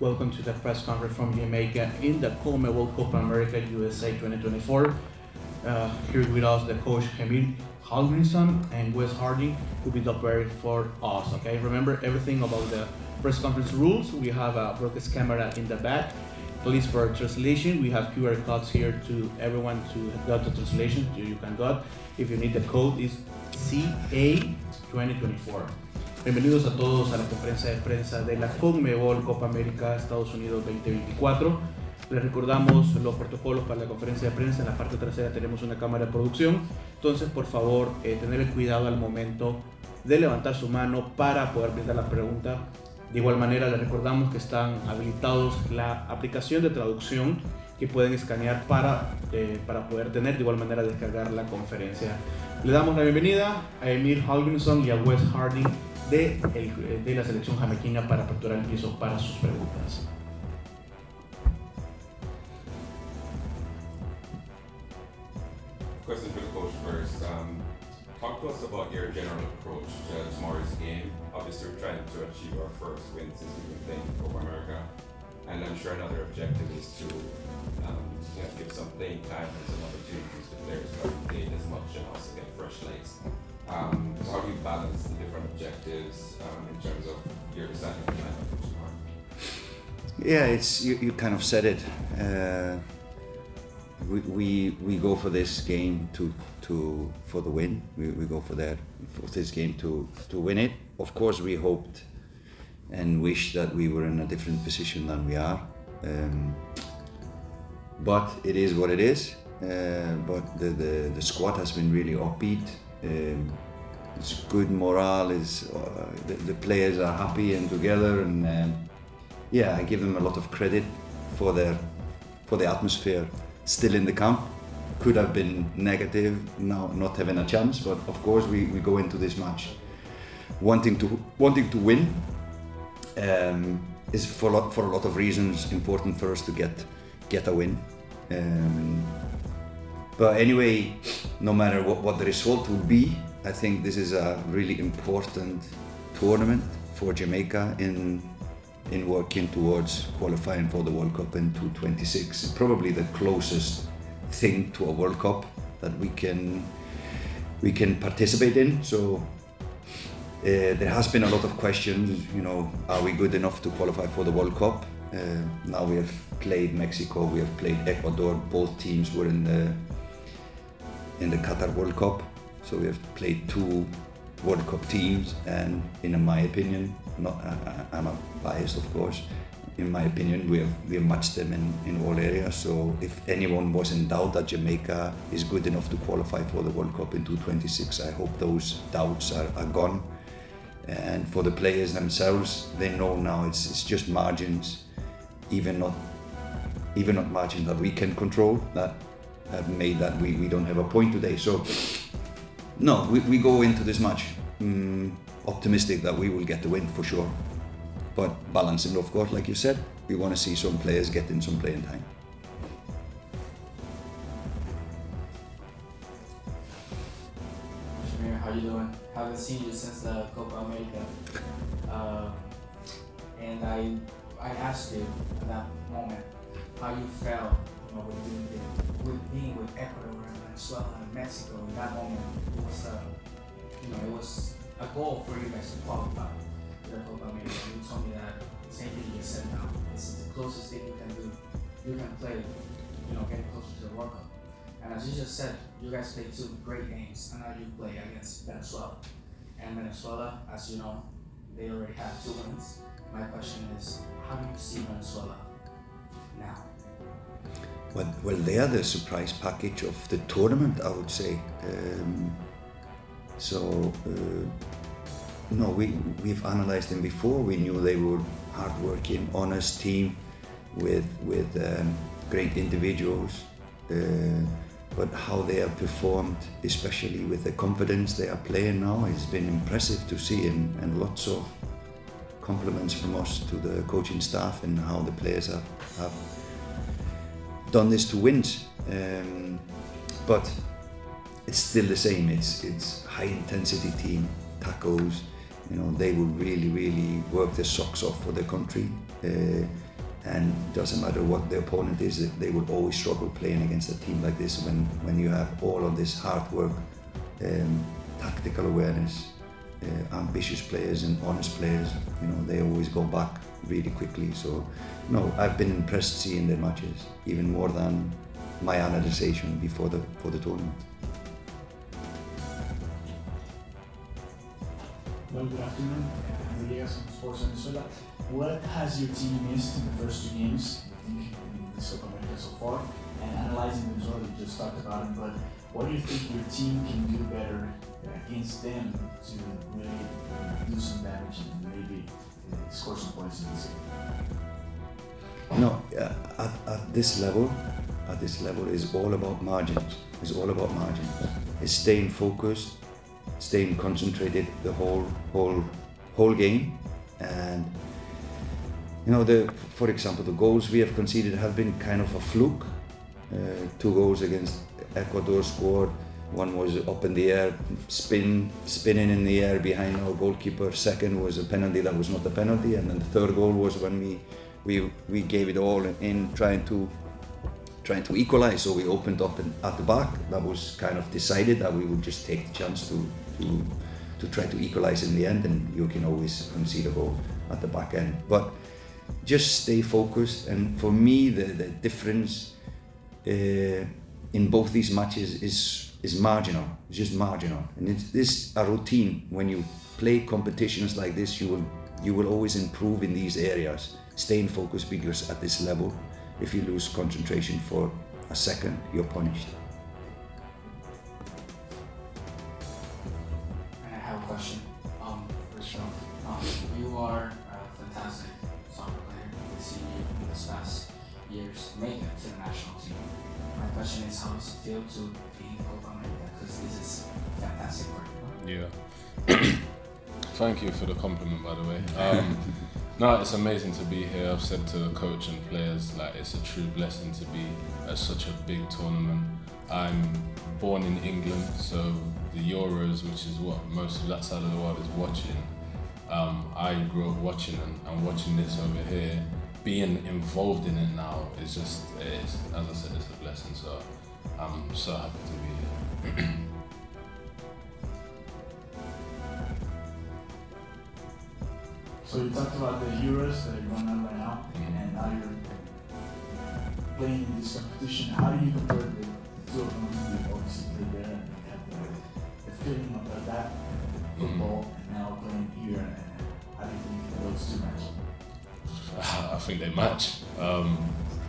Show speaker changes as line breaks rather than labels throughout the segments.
Welcome to the press conference from Jamaica in the CONMEBOL Copa America USA 2024. Here with us the coach Hallgrimsson and Wes Harding who will be there for us. Okay, remember everything about the press conference rules. We have a broadcast camera in the back. Please, for translation, we have QR codes here to everyone to get the translation. You can go. If you need the code, is CA2024. Bienvenidos a todos a la conferencia de prensa de la CONMEBOL Copa América Estados Unidos 2024. Les recordamos los protocolos para la conferencia de prensa. En la parte trasera tenemos una cámara de producción. Entonces, por favor, tener el cuidado al momento de levantar su mano para poder brindar la pregunta. De igual manera, les recordamos que están habilitados la aplicación de traducción que pueden escanear para poder tener de igual manera descargar la conferencia. Le damos la bienvenida a Hallgrimsson y a Wes Harding de la selección jamaiquina para aperturar el piso para sus preguntas.
Question for the coach first. Talk to us about your general approach to tomorrow's game. Obviously, we're trying to achieve our first win since we've been playing Copa America, and I'm sure another objective is to give some playing time and some opportunities to players who haven't played as much and also get fresh legs. So how do you balance the different objectives in terms of your deciding lineup for tomorrow?
Yeah, you kind of said it. We go for this game for the win. We go for this game to win it. Of course, we hoped and wished that we were in a different position than we are. But it is what it is. But the squad has been really upbeat. It's good morale. The players are happy and together, and yeah, I give them a lot of credit for the atmosphere still in the camp. Could have been negative now, not having a chance, but of course we go into this match wanting to win. Is for a lot of reasons important for us to get a win. But anyway, no matter what the result will be, I think this is a really important tournament for Jamaica in working towards qualifying for the World Cup in 2026. It's probably the closest thing to a World Cup that we can participate in. So there has been a lot of questions. You know, are we good enough to qualify for the World Cup? Now we have played Mexico, we have played Ecuador. Both teams were in the Qatar World Cup, so we have played two World Cup teams, and in my opinion, I'm biased of course, in my opinion we have matched them in all areas. So if anyone was in doubt that Jamaica is good enough to qualify for the World Cup in 2026, I hope those doubts are gone. And for the players themselves, they know now it's just margins, even not margins that we can control, that have made that we don't have a point today. So no, we go into this match optimistic that we will get the win for sure, but balancing, of course, like you said, we want to see some players getting some playing time.
Shamir, how you doing? Haven't seen you since the Copa America, and I asked you at that moment how you felt, with being with Ecuador and Venezuela and Mexico. In that moment, it was a goal for you guys to qualify for the Copa America. You told me that same thing you said now. This is the closest thing you can do. You can play, get closer to the World Cup. And as you just said, you guys played two great games, and now you play against Venezuela. And Venezuela, as you know, they already have 2 wins. My question is, how do you see Venezuela now?
Well, they are the surprise package of the tournament, I would say. No, we've analysed them before. We knew they were hard-working, honest team with great individuals. But how they have performed, especially with the confidence they are playing now, has been impressive to see, and lots of compliments from us to the coaching staff and how the players have done this to win. But it's still the same. It's high intensity team, tackles. You know, they will really work their socks off for their country. And it doesn't matter what the opponent is, they will always struggle playing against a team like this when you have all of this hard work, tactical awareness, ambitious players and honest players. You know, they always go back really quickly. So, no, I've been impressed seeing their matches, even more than my analysation before the tournament.
Well, good afternoon. Reggae from Sports Venezuela. What has your team missed in the first 2 games, I think, in the Copa America so far? And analyzing Venezuela, you just talked about it, but what do you think your team can do better against them to really do some damage and maybe score some points in this game?
No, at this level, it's all about margins. It's all about margins. It's staying focused, staying concentrated the whole game, and you know, for example, the goals we have conceded have been kind of a fluke. 2 goals against Ecuador scored. One was up in the air, spinning in the air behind our goalkeeper. Second was a penalty that was not a penalty, and then the 3rd goal was when we gave it all in trying to equalise. So we opened up at the back. That was kind of decided that we would just take the chance to try to equalise in the end, and you can always concede a goal at the back end. But just stay focused, and for me the difference in both these matches is marginal. It's just marginal, and this a routine. When you play competitions like this, you will always improve in these areas. Staying focused, because at this level, if you lose concentration for a second, you're punished.
I have a question. First off, you are a fantastic soccer player. We've seen you in this past years make it to the national team. My question is, how does it feel to be in Copa America? Because this is fantastic work.
Yeah. Thank you for the compliment, by the way. No, it's amazing to be here. I've said to the coach and players, like, it's a true blessing to be at such a big tournament. I'm born in England, so the Euros, which is what most of that side of the world is watching, I grew up watching, and watching this over here, being involved in it now, is just, as I said, it's a blessing. So I'm so happy to be here.
So you talked about the Euros that are going on right now, and now you're playing in this competition. How do you compare the 2 of them? You obviously played there and have the feeling of that football, and now playing here. And how do you think those 2 match?
I think they match.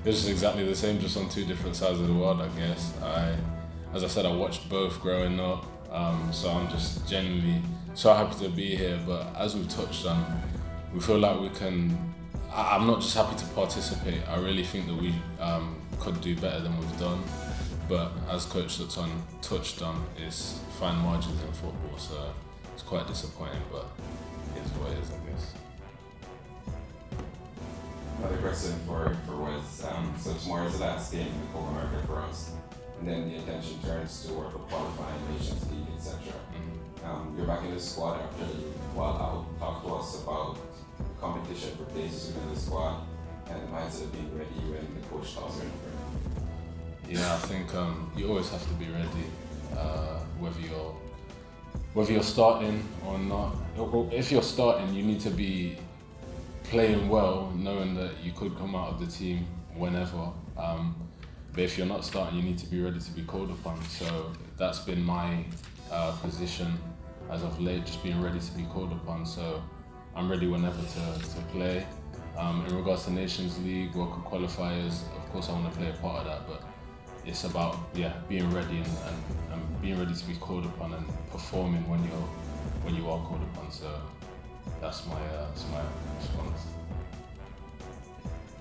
It's just exactly the same, just on 2 different sides of the world, I guess. As I said, I watched both growing up, so I'm just genuinely so happy to be here. But as we've touched on, we feel like we can. I'm not just happy to participate. I really think that we could do better than we've done. But as Coach touched on, is fine margins in football, so it's quite disappointing. But it is what it is, I guess.
Another question for was, so tomorrow is the last game in the Copa America for us, and then the attention turns toward the qualifying Nations League, etc. You're back in the squad after a while out. Talk to us about competition for places within the squad and the mindset of being ready when the coach calls you in.
Yeah, I think you always have to be ready, whether you're starting or not. If you're starting, you need to be playing well, knowing that you could come out of the team whenever. But if you're not starting, you need to be ready to be called upon. So that's been my position as of late, just being ready to be called upon. So I'm ready whenever to play. In regards to Nations League, World Cup qualifiers, of course I want to play a part of that, but it's about being ready and being ready to be called upon and performing when you are called upon. So that's my response.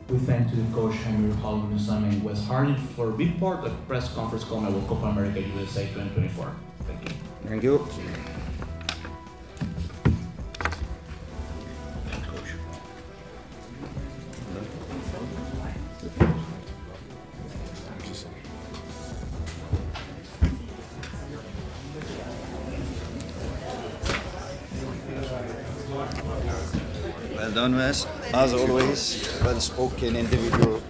We thank to the coach Hallgrimsson and Wes Harley for being part of the press conference call about Copa America USA 2024. Thank you.
Thank you. Well done, Wes. As always, well spoken individual